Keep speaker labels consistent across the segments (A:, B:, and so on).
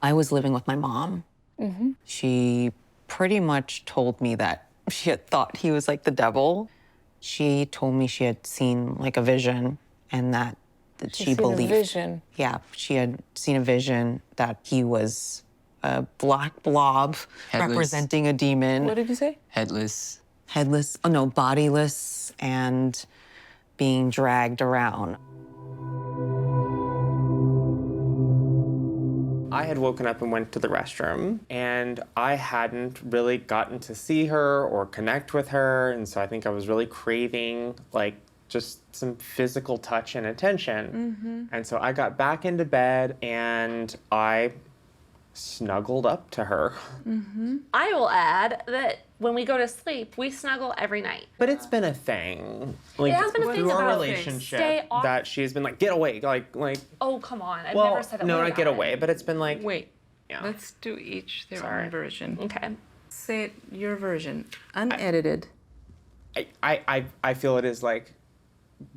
A: I was living with my mom. She pretty much told me that she had thought he was like the devil. She told me she had seen like a vision and that she believed.
B: A vision.
A: Yeah, she had seen a vision that he was a black blob representing a demon.
B: What did you say?
C: Headless.
A: Headless, oh no, bodiless and being dragged around.
D: I had woken up and went to the restroom, and I hadn't really gotten to see her or connect with her, and so I think I was really craving, like, just some physical touch and attention. And so I got back into bed, and I snuggled up to her.
E: I will add that when we go to sleep, we snuggle every night.
D: But it's been a thing. Like,
E: It has been a thing
D: through our
E: about
D: relationship
E: stay off-
D: that she's been like, get away, like.
E: Oh, come on. I've
D: Well,
E: never said it
D: no,
E: like
D: not get
E: that.
D: away, but it's been like.
B: Wait,
D: Yeah.
B: let's do each their
D: Sorry.
B: own version.
E: Okay.
B: Say it, your version, unedited.
D: I feel it is like,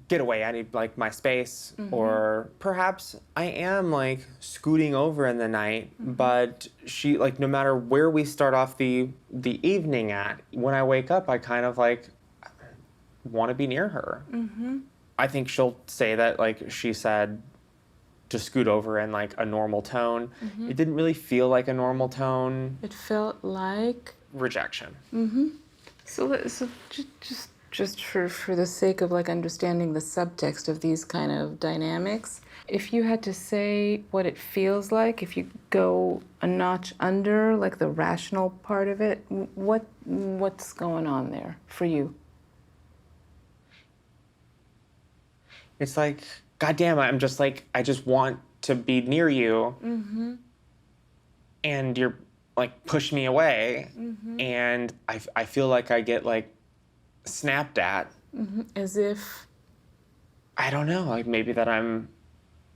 D: get away, I need like my space. Or perhaps I am like scooting over in the night, but she, like, no matter where we start off the evening at, when I wake up, I kind of like want to be near her. I think she'll say that, like, she said to scoot over in like a normal tone. It didn't really feel like a normal tone.
B: It felt like.
D: Rejection.
B: So just for the sake of like understanding the subtext of these kind of dynamics, if you had to say what it feels like, if you go a notch under, like the rational part of it, what's going on there for you?
D: It's like, goddamn, I'm just like, I just want to be near you. And you're like, push me away. And I feel like I get like snapped at.
B: As if.
D: I don't know, like maybe that I'm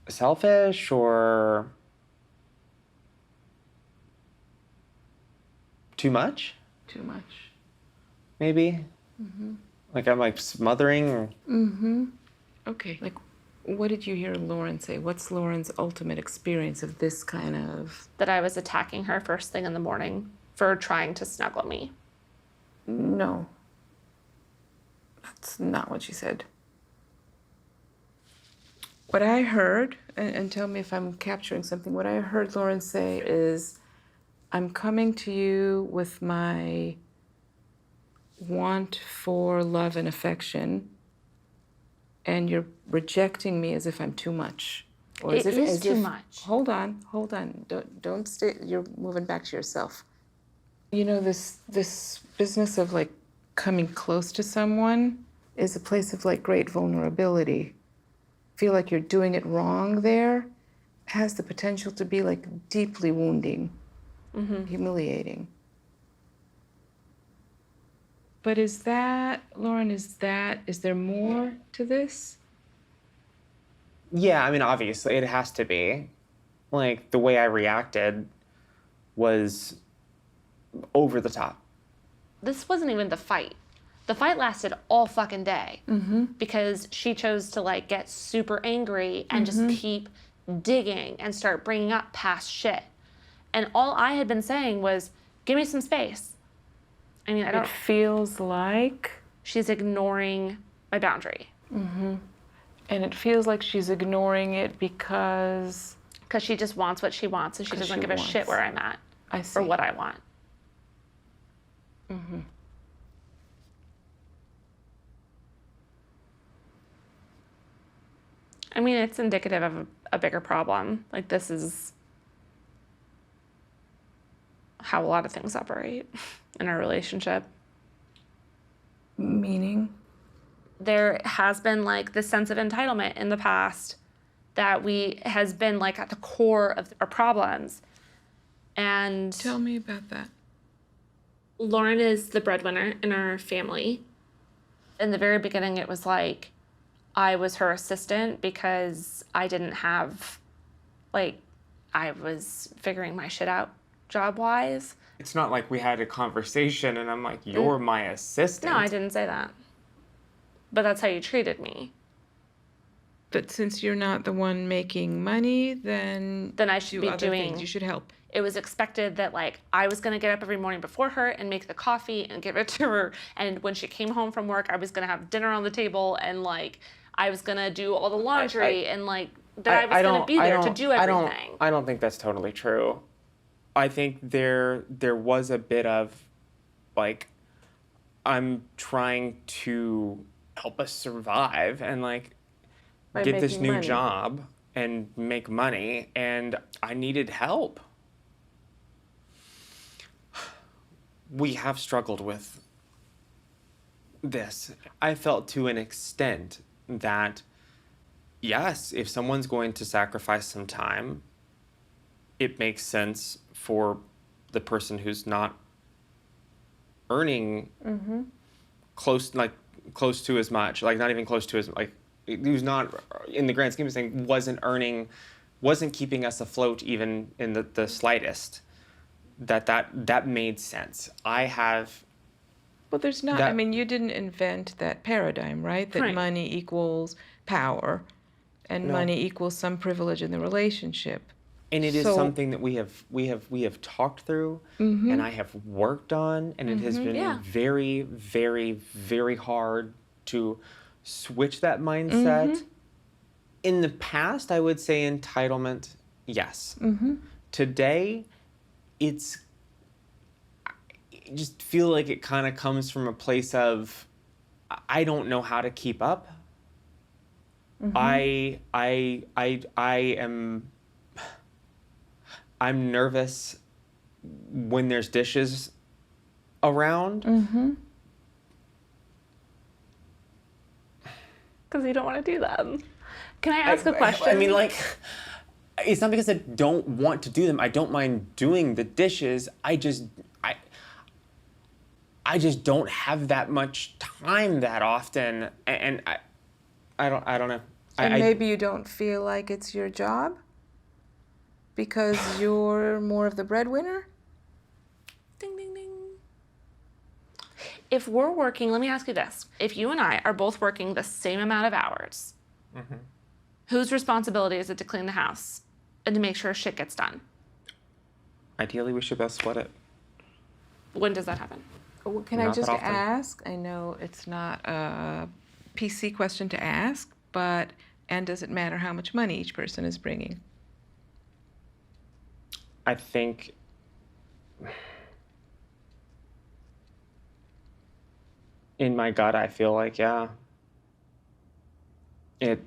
D: selfish or too much,
B: Too much.
D: maybe. Like I'm like smothering or.
B: Okay. Like, what did you hear Lauren say? What's Lauren's ultimate experience of this kind of?
E: That I was attacking her first thing in the morning for trying to snuggle me.
B: No. That's not what she said. What I heard, and tell me if I'm capturing something, what I heard Lauren say is, I'm coming to you with my want for love and affection, and you're rejecting me as if I'm too much. Or
E: It is too much.
B: Hold on. Don't stay, you're moving back to yourself. You know, this business of like coming close to someone is a place of like great vulnerability. Feel like you're doing it wrong there has the potential to be like deeply wounding, humiliating. But is that, Lauren, is there more to this?
D: Yeah, I mean, obviously it has to be. Like the way I reacted was over the top.
E: This wasn't even the fight. The fight lasted all fucking day because she chose to like get super angry and just keep digging and start bringing up past shit. And all I had been saying was, give me some space. I mean, I don't.
B: It feels like.
E: She's ignoring my boundary.
B: And it feels like she's ignoring it because.
E: Because she just wants what she wants and she doesn't give a shit where I'm at.
B: I see.
E: Or what I want. I mean, it's indicative of a bigger problem. Like, this is how a lot of things operate in our relationship.
B: Meaning?
E: There has been, like, this sense of entitlement in the past that has been, like, at the core of our problems. And
B: Tell me about that.
E: Lauren is the breadwinner in our family. In the very beginning, it was like I was her assistant because I didn't have, like, I was figuring my shit out job-wise.
D: It's not like we had a conversation and I'm like, you're my assistant.
E: No, I didn't say that. But that's how you treated me.
B: But since you're not the one making money, then
E: Then I should
B: do
E: be
B: other
E: doing-
B: things. You should help.
E: It was expected that like I was gonna get up every morning before her and make the coffee and give it to her. And when she came home from work, I was gonna have dinner on the table and like I was gonna do all the laundry and like that I was gonna be there to do everything.
D: I don't think that's totally true. I think there was a bit of like I'm trying to help us survive and like
B: By
D: get this
B: making
D: new
B: money.
D: job and make money, and I needed help. We have struggled with this. I felt to an extent that, yes, if someone's going to sacrifice some time, it makes sense for the person who's not earning close to as much, like not even close to as, like who's not, in the grand scheme of things, wasn't keeping us afloat even in the slightest, that made sense.
B: Well, there's not, I mean, you didn't invent that paradigm, right? That
E: Right.
B: money equals power and
D: No.
B: money equals some privilege in the relationship.
D: And it is
B: So-
D: something that we have talked through, and I have worked on, and it has been
E: Yeah.
D: very, very, very hard to switch that mindset. In the past, I would say entitlement, yes. Today, I just feel like it kind of comes from a place of I don't know how to keep up. I'm nervous when there's dishes around.
E: Because you don't want to do them. Can I ask a question?
D: I mean, like, it's not because I don't want to do them. I don't mind doing the dishes. I just don't have that much time that often, and I don't know.
B: And maybe you don't feel like it's your job because you're more of the breadwinner?
E: Ding, ding, ding. If we're working, let me ask you this. If you and I are both working the same amount of hours, whose responsibility is it to clean the house and to make sure shit gets done?
D: Ideally, we should both split it.
E: When does that happen?
B: Well, can I
D: Not
B: just
D: that often.
B: ask? I know it's not a PC question to ask, but, and does it matter how much money each person is bringing?
D: I think in my gut, I feel like, yeah, it.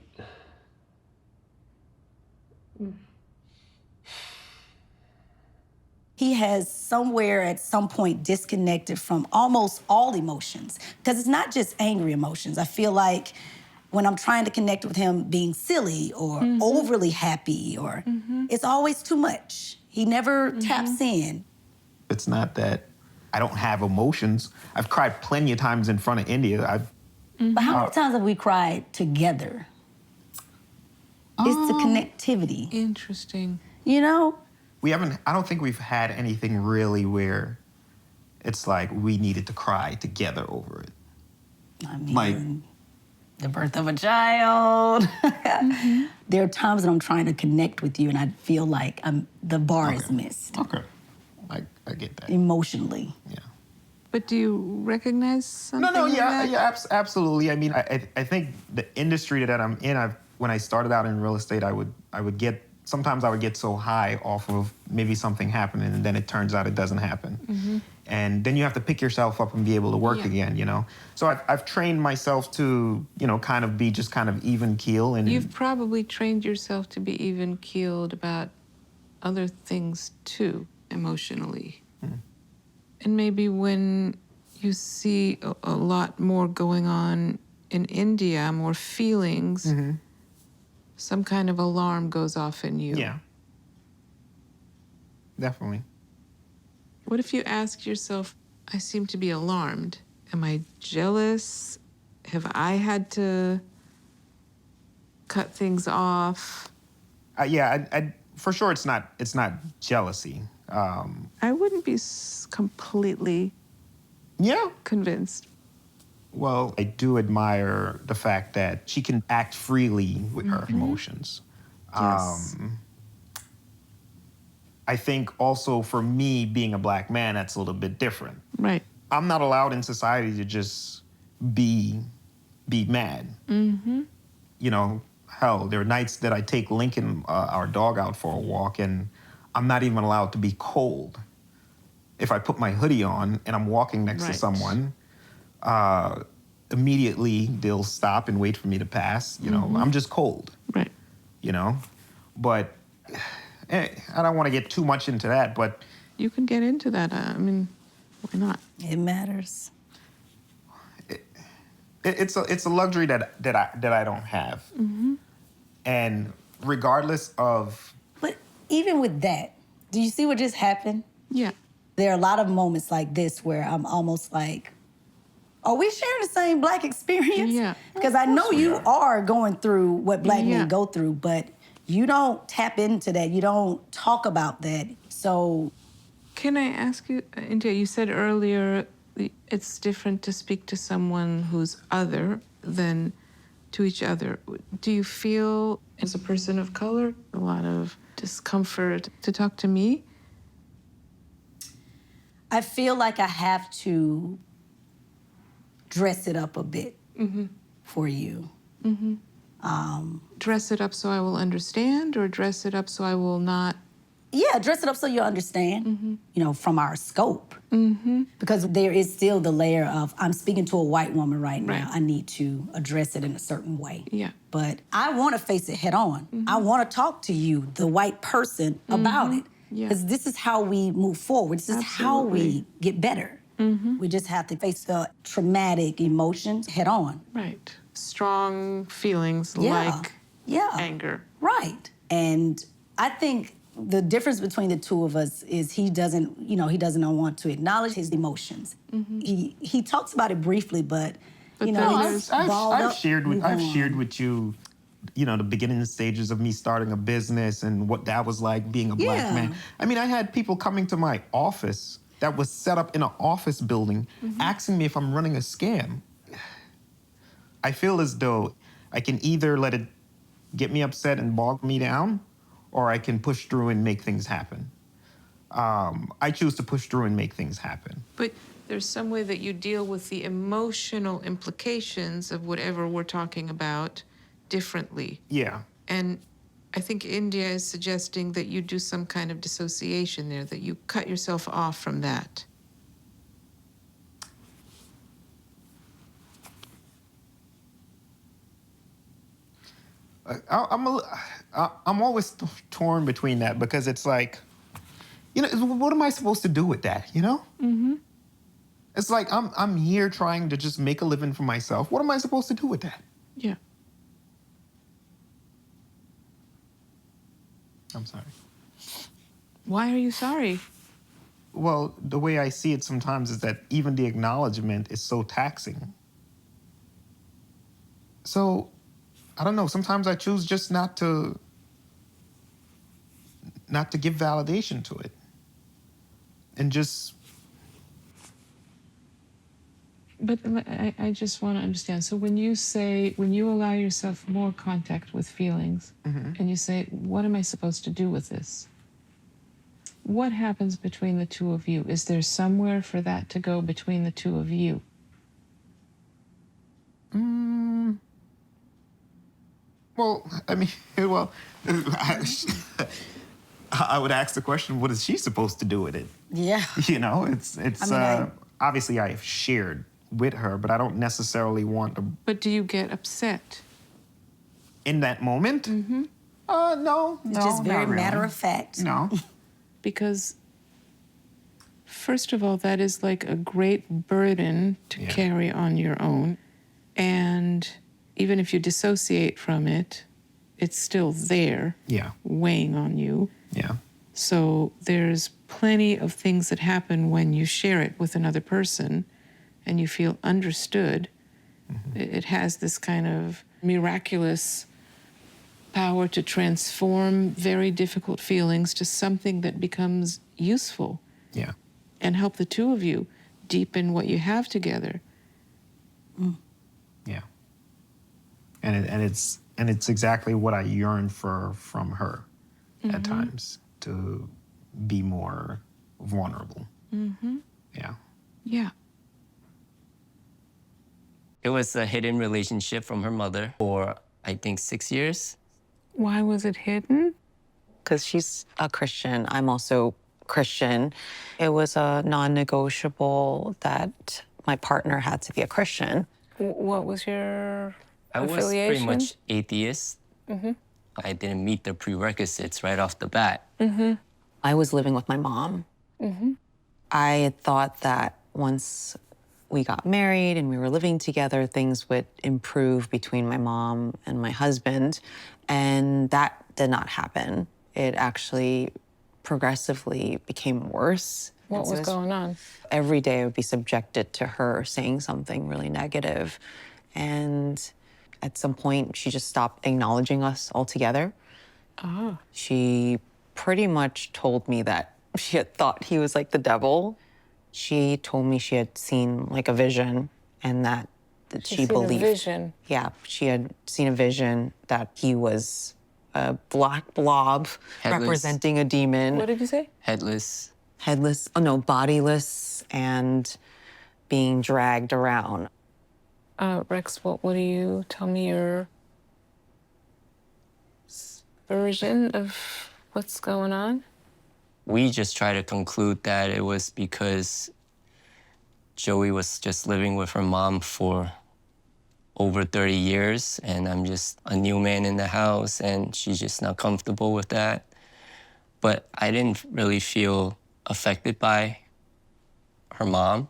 C: He has somewhere at some point disconnected from almost all emotions, because it's not just angry emotions. I feel like when I'm trying to connect with him being silly or overly happy, or it's always too much. He never taps in.
F: It's not that I don't have emotions. I've cried plenty of times in front of India.
C: But how many times have we cried together? It's the connectivity,
B: Interesting.
C: you know?
F: I don't think we've had anything really where it's like we needed to cry together over it.
C: I mean,
F: Like-
C: the birth of a child. There are times that I'm trying to connect with you and I feel like the bar is missed
F: Okay. I get that.
C: emotionally.
F: Yeah.
B: But do you recognize something
F: No,
B: like that?
F: absolutely. I mean, I think the industry that I'm in, when I started out in real estate, I would get so high off of maybe something happening, and then it turns out it doesn't happen. And then you have to pick yourself up and be able to work again, you know? So I've trained myself to, kind of be just kind of even keel. And
B: You've probably trained yourself to be even keeled about other things too, emotionally. And maybe when you see a lot more going on in India, more feelings, some kind of alarm goes off in you.
F: yeah, definitely.
B: What if you ask yourself, I seem to be alarmed. Am I jealous? Have I had to cut things off?
F: I for sure it's not jealousy.
B: I wouldn't be completely
F: Yeah,
B: convinced.
F: Well, I do admire the fact that she can act freely with her emotions.
B: Yes.
F: I think also for me, being a black man, that's a little bit different.
B: Right.
F: I'm not allowed in society to just be mad. You know, hell, there are nights that I take Lincoln, our dog, out for a walk, and I'm not even allowed to be cold. If I put my hoodie on and I'm walking next to
B: Right.
F: someone, immediately they'll stop and wait for me to pass. You know, I'm just cold.
B: Right.
F: You know, but I don't want to get too much into that. But
B: You can get into that. I mean, why not?
C: It matters.
F: it's a luxury that I don't have. And regardless of,
C: But even with that, do you see what just happened?
B: Yeah.
C: There are a lot of moments like this where I'm almost like, are we sharing the same black experience?
B: Yeah.
C: Because I know you are going through what black
B: Yeah.
C: men go through, but you don't tap into that. You don't talk about that. So
B: Can I ask you, India, you said earlier it's different to speak to someone who's other than to each other. Do you feel, as a person of color, a lot of discomfort to talk to me?
C: I feel like I have to dress it up a bit for you.
B: Dress it up so I will understand, or dress it up so I will not?
C: Yeah, dress it up so you understand, you know, from our scope. Because there is still the layer of, I'm speaking to a white woman right now.
B: Right.
C: I need to address it in a certain way.
B: Yeah.
C: But I want to face it head on. I want to talk to you, the white person, about it.
B: Yeah.
C: Because this is how we move forward. This is how we
B: Absolutely.
C: get better. We just have to face the traumatic emotions head on.
B: Right. Strong feelings
C: Yeah.
B: like
C: Yeah.
B: anger.
C: Right. And I think the difference between the two of us is he doesn't want to acknowledge his emotions. He talks about it briefly, but you know,
B: then
C: he's
B: there's-
C: balled
F: I've
C: up,
F: shared with
C: move
F: I've
C: on.
F: shared with you, you know, the beginning stages of me starting a business and what that was like being a black
C: Yeah.
F: man. I mean, I had people coming to my office that was set up in an office building asking me if I'm running a scam. I feel as though I can either let it get me upset and bog me down, or I can push through and make things happen. I choose to push through and make things happen.
B: But there's some way that you deal with the emotional implications of whatever we're talking about differently.
F: Yeah.
B: And I think India is suggesting that you do some kind of dissociation there, that you cut yourself off from that.
F: I'm always torn between that because it's like, you know, what am I supposed to do with that? You know? It's like I'm here trying to just make a living for myself. What am I supposed to do with that?
B: Yeah.
F: I'm sorry.
B: Why are you sorry?
F: Well, the way I see it sometimes is that even the acknowledgement is so taxing. So, I don't know. Sometimes I choose just not to give validation to it, and just.
B: But I just want to understand. So when you allow yourself more contact with feelings, and you say, what am I supposed to do with this? What happens between the two of you? Is there somewhere for that to go between the two of you?
F: Well, I mean, I would ask the question, what is she supposed to do with it?
C: Yeah.
F: You know, it's
C: I mean,
F: obviously I've shared with her, but I don't necessarily want to.
B: But do you get upset?
F: In that moment? No.
C: It's just very
F: not really.
C: matter of fact.
F: No.
B: Because, first of all, that is like a great burden to
F: Yeah.
B: carry on your own. And even if you dissociate from it, it's still there,
F: Yeah.
B: weighing on you.
F: Yeah.
B: So there's plenty of things that happen when you share it with another person and you feel understood. It has this kind of miraculous power to transform very difficult feelings to something that becomes useful
F: Yeah.
B: and help the two of you deepen what you have together.
F: Yeah. And it's exactly what I yearn for from her at times, to be more vulnerable. Yeah.
B: Yeah.
G: It was a hidden relationship from her mother for, I think, 6 years.
B: Why was it hidden?
A: Because she's a Christian. I'm also Christian. It was a non-negotiable that my partner had to be a Christian.
B: What was your
G: I was
B: affiliation?
G: pretty much atheist. I didn't meet the prerequisites right off the bat.
A: I was living with my mom. I had thought that once we got married and we were living together, things would improve between my mom and my husband. And that did not happen. It actually progressively became worse.
B: What was going on?
A: Every day I would be subjected to her saying something really negative. And at some point, she just stopped acknowledging us altogether. She pretty much told me that she had thought he was like the devil. She told me she had seen like a vision, and that she believed.
B: A vision.
A: Yeah, she had seen a vision that he was a black blob
G: Headless.
A: representing a demon.
B: What did you say?
G: Headless.
A: Headless, oh no, bodiless, and being dragged around.
B: Rex, what do you tell me your version of what's going on?
G: We just try to conclude that it was because Joey was just living with her mom for over 30 years, and I'm just a new man in the house, and she's just not comfortable with that. But I didn't really feel affected by her mom.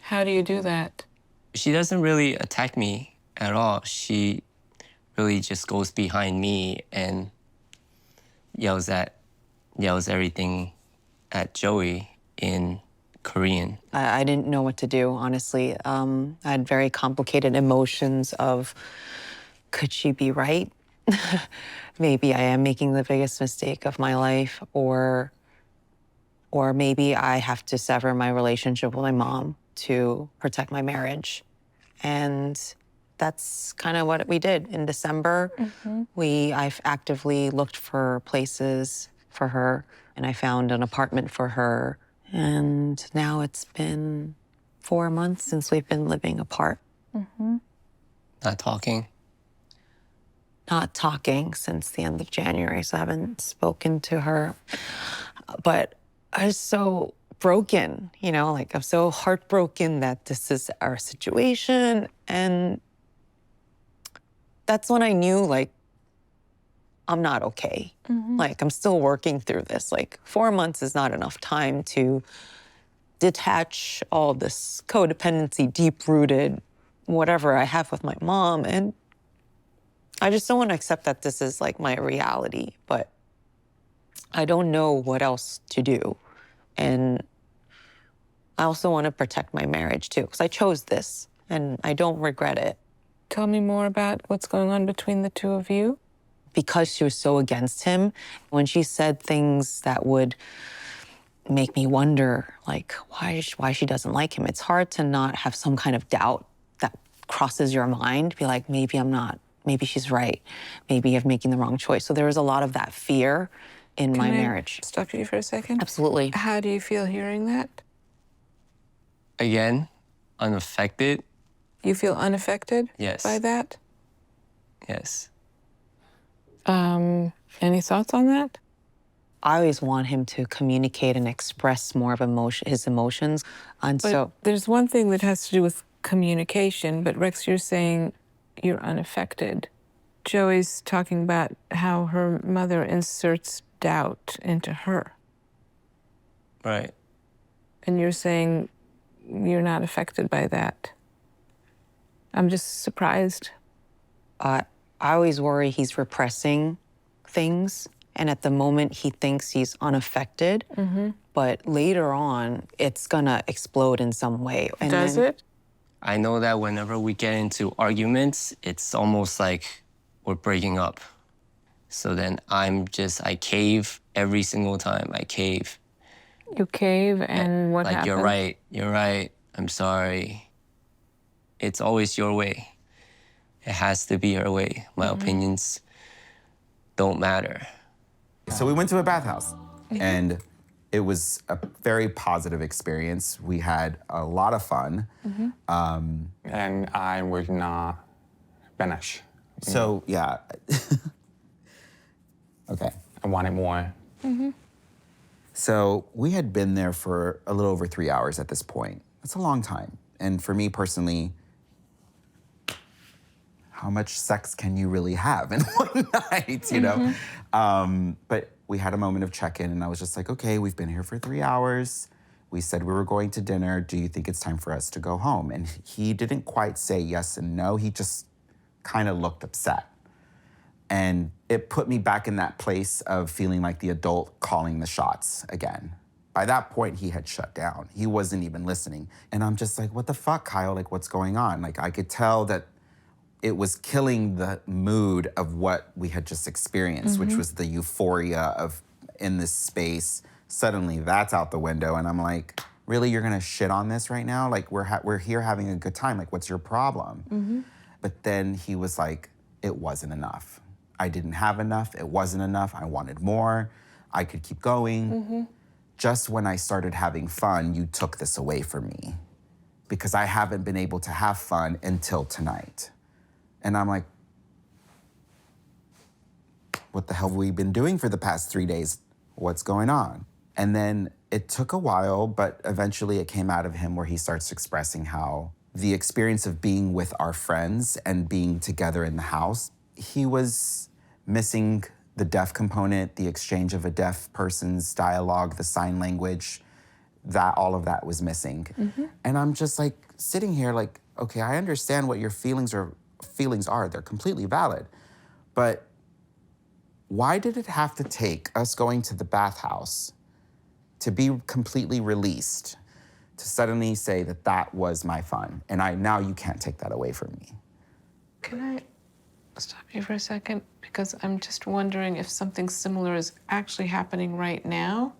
B: How do you do that?
G: She doesn't really attack me at all. She really just goes behind me and yells everything at Joey in Korean.
A: I didn't know what to do, honestly. I had very complicated emotions of, could she be right? Maybe I am making the biggest mistake of my life, or maybe I have to sever my relationship with my mom to protect my marriage. And that's kind of what we did. In December, I've actively looked for places for her, and I found an apartment for her. And now it's been 4 months since we've been living apart.
G: Not talking.
A: Not talking since the end of January, so I haven't spoken to her. But I was so broken, you know, like I'm so heartbroken that this is our situation. And that's when I knew, like, I'm not okay. Like, I'm still working through this. Like, 4 months is not enough time to detach all this codependency, deep-rooted, whatever I have with my mom. And I just don't want to accept that this is like my reality, but I don't know what else to do. And I also want to protect my marriage too, because I chose this and I don't regret it.
B: Tell me more about what's going on between the two of you.
A: Because she was so against him, when she said things that would make me wonder, like, why she doesn't like him, it's hard to not have some kind of doubt that crosses your mind, be like, maybe I'm not, maybe she's right, maybe I'm making the wrong choice. So there was a lot of that fear in my marriage.
B: Stop you for a second?
A: Absolutely.
B: How do you feel hearing that?
G: Again, unaffected.
B: You feel unaffected
G: Yes.
B: by that?
G: Yes.
B: Any thoughts on that?
A: I always want him to communicate and express more of his emotions. And
B: But
A: so
B: there's one thing that has to do with communication, but Rex, you're saying you're unaffected. Joey's talking about how her mother inserts doubt into her.
G: Right.
B: And you're saying you're not affected by that. I'm just surprised.
A: I always worry he's repressing things. And at the moment, he thinks he's unaffected. But later on, it's gonna explode in some way. And
B: Does
A: then-
B: it?
G: I know that whenever we get into arguments, it's almost like we're breaking up. So then I cave every single time. I cave.
B: You cave, and what
G: Like,
B: happens?
G: you're right, I'm sorry. it's always your way. It has to be her way. My opinions don't matter.
H: So we went to a bathhouse, and it was a very positive experience. We had a lot of fun.
I: And I was not finished.
H: So, yeah. Okay.
I: I wanted more.
H: So we had been there for a little over 3 hours at this point. That's a long time. And for me personally, how much sex can you really have in one night, you know? But we had a moment of check-in, and I was just like, okay, we've been here for 3 hours. We said we were going to dinner. Do you think it's time for us to go home? And he didn't quite say yes and no. He just kind of looked upset. And it put me back in that place of feeling like the adult calling the shots again. By that point, he had shut down. He wasn't even listening. And I'm just like, what the fuck, Kyle? Like, what's going on? Like, I could tell that it was killing the mood of what we had just experienced, which was the euphoria of in this space. Suddenly, that's out the window. And I'm like, really, you're gonna shit on this right now? Like, we're here having a good time. Like, what's your problem? But then he was like, it wasn't enough. I didn't have enough. It wasn't enough. I wanted more. I could keep going. Just when I started having fun, you took this away from me because I haven't been able to have fun until tonight. And I'm like, what the hell have we been doing for the past 3 days? What's going on? And then it took a while, but eventually it came out of him where he starts expressing how the experience of being with our friends and being together in the house, he was missing the deaf component, the exchange of a deaf person's dialogue, the sign language, that all of that was missing. And I'm just like sitting here like, okay, I understand what your feelings are. They're completely valid. But why did it have to take us going to the bathhouse to be completely released to suddenly say that that was my fun? And now you can't take that away from me.
B: Can I stop you for a second? Because I'm just wondering if something similar is actually happening right now,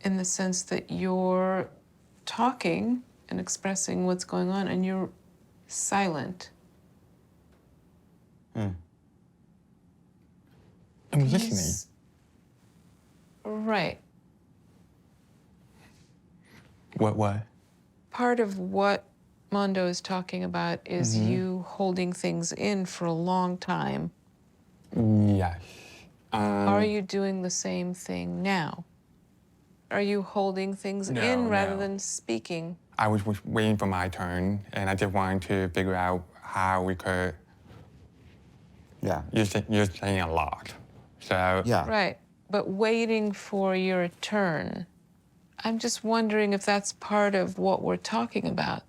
B: in the sense that you're talking and expressing what's going on and you're silent.
I: I'm listening.
B: Right.
I: What?
B: Part of what Mondo is talking about is you holding things in for a long time.
I: Yes.
B: Are you doing the same thing now? Are you holding things in rather than speaking?
I: I was waiting for my turn, and I just wanted to figure out how we could.
H: Yeah.
I: You're saying a lot, so
H: Yeah.
B: Right, but waiting for your turn. I'm just wondering if that's part of what we're talking about.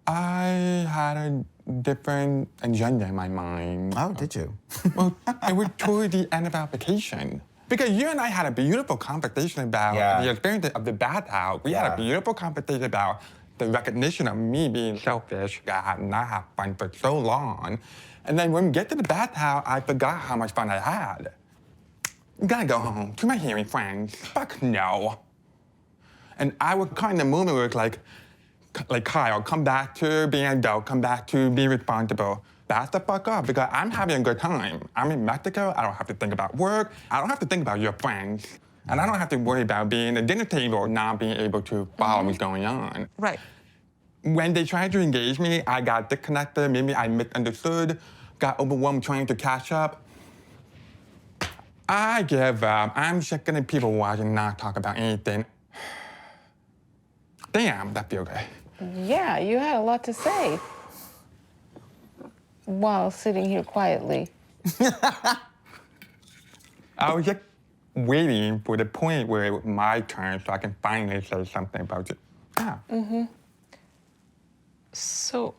I: I had a different agenda in my mind.
H: Oh, did you?
I: Well, it was toward the end of our vacation. Because you and I had a beautiful conversation about the experience of the bathhouse. We had a beautiful conversation about the recognition of me being selfish, that I had not had fun for so long. And then when we get to the bathhouse, I forgot how much fun I had. Gotta go home to my hearing friends. Fuck no. And I was kind of the moment where it's like Kyle, come back to being an adult, come back to being responsible. Back the fuck up, because I'm having a good time. I'm in Mexico, I don't have to think about work, I don't have to think about your friends, and I don't have to worry about being at the dinner table not being able to follow what's going on.
B: Right.
I: When they tried to engage me, I got disconnected, maybe I misunderstood, got overwhelmed trying to catch up. I give up. I'm just gonna people watch and not talk about anything. Damn, that feels good.
B: Yeah, you had a lot to say while sitting here quietly.
I: I was just waiting for the point where it was my turn so I can finally say something about it. Yeah.
B: So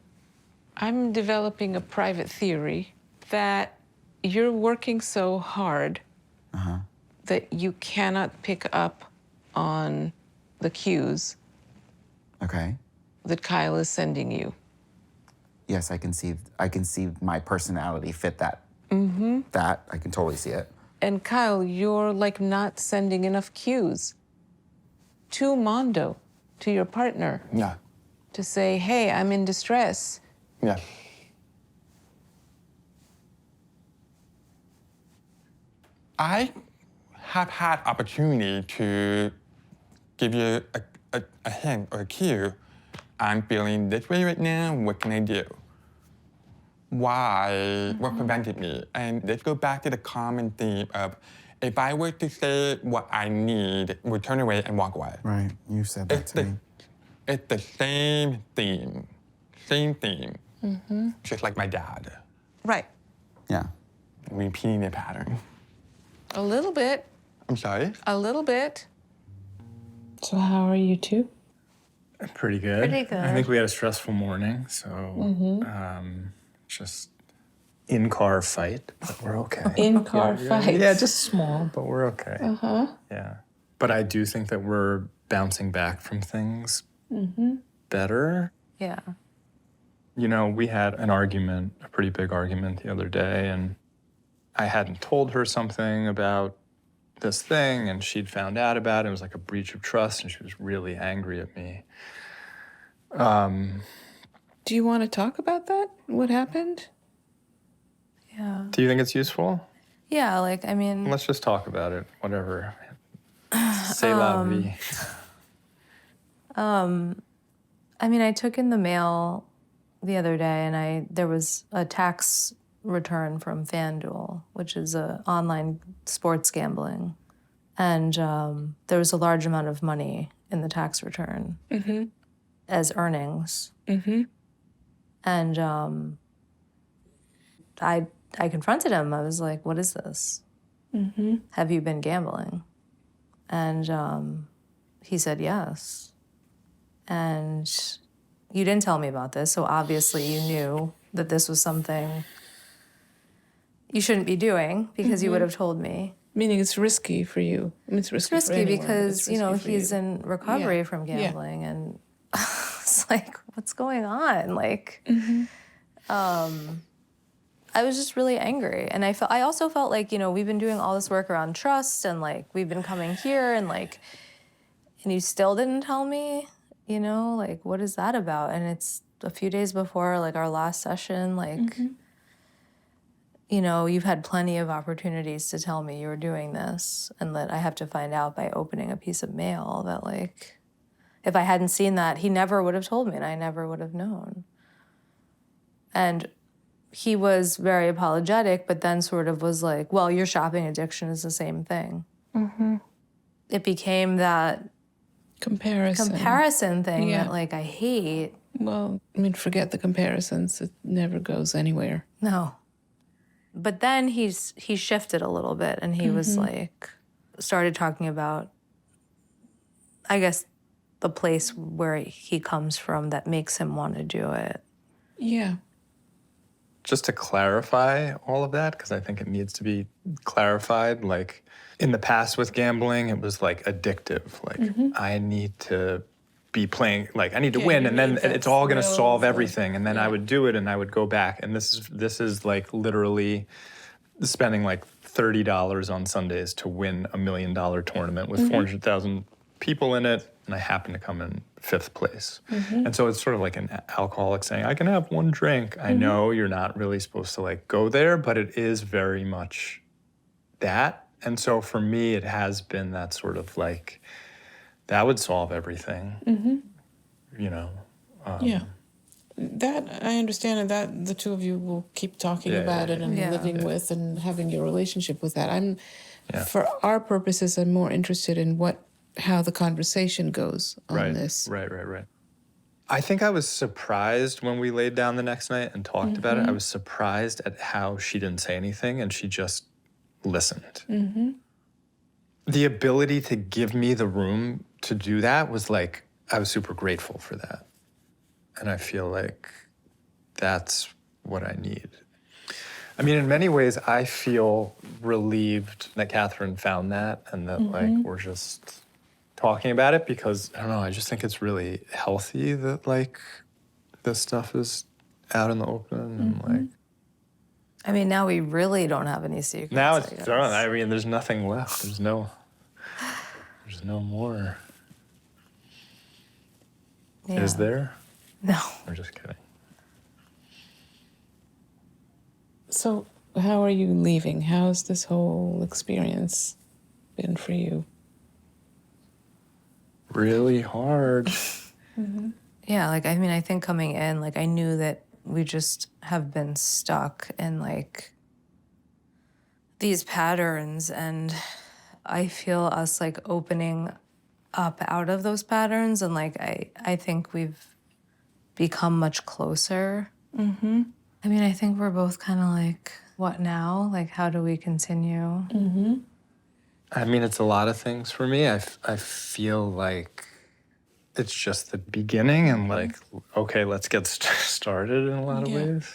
B: I'm developing a private theory that you're working so hard that you cannot pick up on the cues
H: Okay.
B: that Kyle is sending you.
H: Yes, I can see my personality fit that. That, I can totally see it.
B: And Kyle, you're like not sending enough cues to Mondo, to your partner.
I: No.
B: to say, hey, I'm in distress.
I: Yeah. I have had opportunity to give you a hint or a cue. I'm feeling this way right now. What can I do? Why? What prevented me? And let's go back to the common theme of if I were to say what I need, would turn away and walk away.
H: Right, you said that to me.
I: It's the same theme. Just like my dad.
B: Right.
H: Yeah.
I: Repeating a pattern.
B: A little bit.
I: I'm sorry?
B: A little bit. So how are you two?
J: Pretty good.
E: Pretty good.
J: I think we had a stressful morning, so just in-car fight, but we're okay.
B: In-car fight.
J: Yeah, just small, but we're okay. Yeah. But I do think that we're bouncing back from things better.
E: Yeah.
J: You know, we had an argument, a pretty big argument the other day, and I hadn't told her something about this thing, and she'd found out about it. It was like a breach of trust, and she was really angry at me.
B: Do you want to talk about that? What happened?
E: Yeah.
J: Do you think it's useful?
E: Yeah, like, I mean...
J: Let's just talk about it, whatever. C'est la vie.
E: I mean, I took in the mail the other day, and there was a tax return from FanDuel, which is a online sports gambling, and there was a large amount of money in the tax return as earnings. And I confronted him. I was like, "What is this? Have you been gambling?" And he said yes. And you didn't tell me about this, so obviously you knew that this was something you shouldn't be doing because you would have told me.
B: Meaning it's risky for you. I mean, it's risky,
E: It's risky
B: for anyone, but
E: because,
B: it's
E: you know,
B: risky for
E: he's
B: you.
E: in recovery
B: Yeah.
E: from
B: Yeah.
E: gambling, and it's like, what's going on? Like, I was just really angry, and I also felt like, you know, we've been doing all this work around trust, and like we've been coming here, and like, and you still didn't tell me, you know, like what is that about? And it's a few days before like our last session, like, you know, you've had plenty of opportunities to tell me you were doing this, and that I have to find out by opening a piece of mail that like, if I hadn't seen that, he never would have told me, and I never would have known. And he was very apologetic, but then sort of was like, well, your shopping addiction is the same thing. It became that comparison thing
B: Yeah.
E: that like I hate.
B: Well, I mean, forget the comparisons. It never goes anywhere.
E: No. But then he shifted a little bit, and he was like, started talking about, I guess, the place where he comes from that makes him want to do it.
B: Yeah.
J: Just to clarify all of that, because I think it needs to be clarified, like in the past with gambling, it was like addictive. Like I need to be playing, like I need to win, and then it's all gonna solve everything. And then I would do it, and I would go back. And this is like literally spending like $30 on Sundays to win $1 million tournament with 400,000 people in it, and I happen to come in 5th place. And so it's sort of like an alcoholic saying, I can have one drink. I know you're not really supposed to like go there, but it is very much that. And so for me, it has been that sort of like, that would solve everything, you know?
B: Yeah. That, I understand, and that the two of you will keep talking about it and living with and having your relationship with that. For our purposes, I'm more interested in how the conversation goes on this.
J: Right. I think I was surprised when we laid down the next night and talked about it. I was surprised at how she didn't say anything and she just listened. The ability to give me the room to do that was like, I was super grateful for that. And I feel like that's what I need. I mean, in many ways, I feel relieved that Catherine found that and that like we're just talking about it, because I don't know, I just think it's really healthy that like this stuff is out in the open and like.
E: I mean, now we really don't have any secrets.
J: Now it's done. I mean, there's nothing left. There's no more.
E: Yeah.
J: Is there?
K: No.
J: I'm just kidding.
B: So, how are you leaving? How's this whole experience been for you?
J: Really hard.
K: Yeah, like, I mean, I think coming in, like, I knew that we just have been stuck in, like, these patterns, and I feel us, like, opening up out of those patterns, and, like, I think we've become much closer. Mm-hmm. I mean, I think we're both kind of like, what now? Like, how do we continue?
B: Mm-hmm.
J: I mean, it's a lot of things for me. I feel like it's just the beginning and like, okay, let's get started in a lot of ways.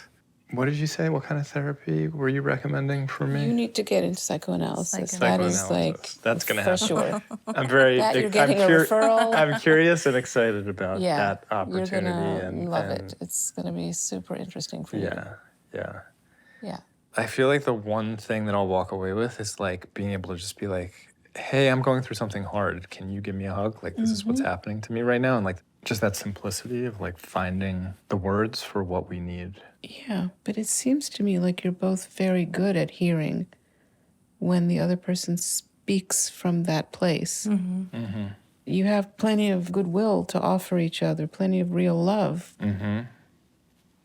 J: What did you say? What kind of therapy were you recommending for me?
B: You need to get into psychoanalysis. That
J: Psychoanalysis.
B: is like
J: That's gonna
B: for
J: happen.
B: sure.
J: I'm very.
B: That you're getting a referral.
J: I'm curious and excited about
B: Yeah,
J: that opportunity.
B: you're gonna
J: and
B: love it. It's gonna be super interesting for you.
J: Yeah.
B: Yeah.
J: I feel like the one thing that I'll walk away with is like being able to just be like, hey, I'm going through something hard. Can you give me a hug? Like, this is what's happening to me right now. And like, just that simplicity of like finding the words for what we need.
B: Yeah, but it seems to me like you're both very good at hearing when the other person speaks from that place.
J: Mm-hmm.
B: You have plenty of goodwill to offer each other, plenty of real love.
J: Mm-hmm.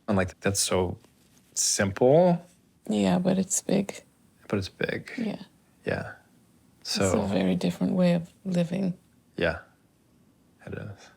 J: And like, that's so simple.
B: Yeah, but it's big.
J: But it's big.
B: Yeah.
J: Yeah.
B: It's a very different way of living.
J: Yeah, it is.